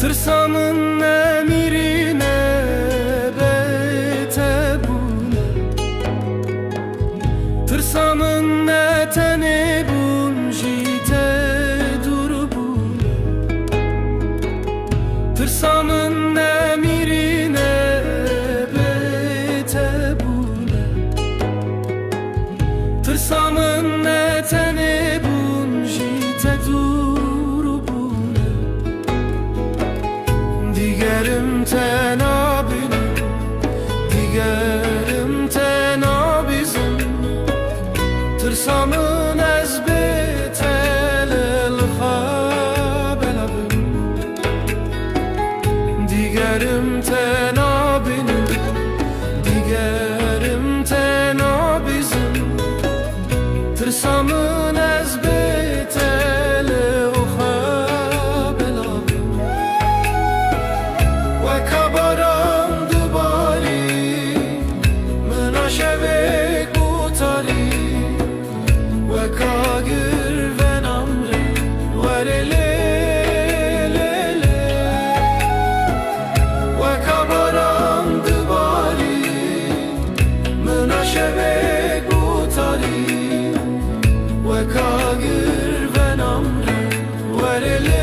Tırsamın emirine bete bune, tırsamın etene bun jite dur bune. Tırsamın emirine bete bune, tırsamın etene bun jite dur bune. Digerim tenabine, digerim tenabizim, tırsamın ezbetele lkhabelabim. Digerim tenabine, digerim tenabizim, tırsamın ezbetele lkhabelabim. Ve kabaram dubali, menashevek butali, ve kagir ve namre, ve lelelele. Ve kabaram dubali, menashevek butali, ve kagir ve namre, ve lelelele.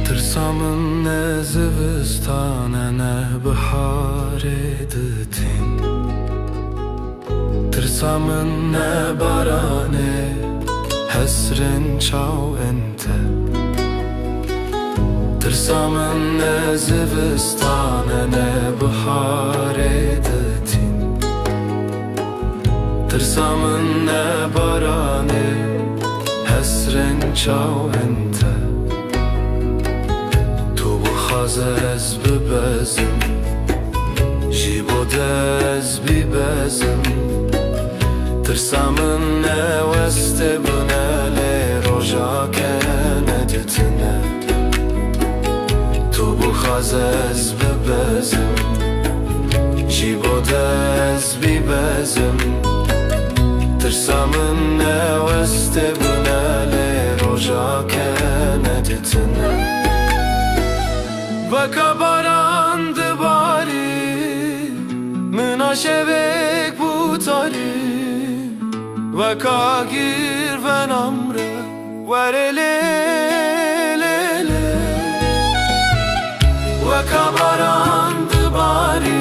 Tırsamın ne zivistane ne bihar editin, tırsamın ne barane hesrin çav ente. Tırsamın ne zivistane ne bihar editin, tırsamın ne barane hesrin çav ente. Ez bibezim, jibodez bibezim, tırsamın ne veste bunele rojake nedetine. Tu bu xazez bibezim, jibodez bibezim, tırsamın ne veste bunele rojake nedetine. Ve kabarandı bari, menashevek butali, ve kagir ve namre, ve lelelele. Ve kabarandı bari,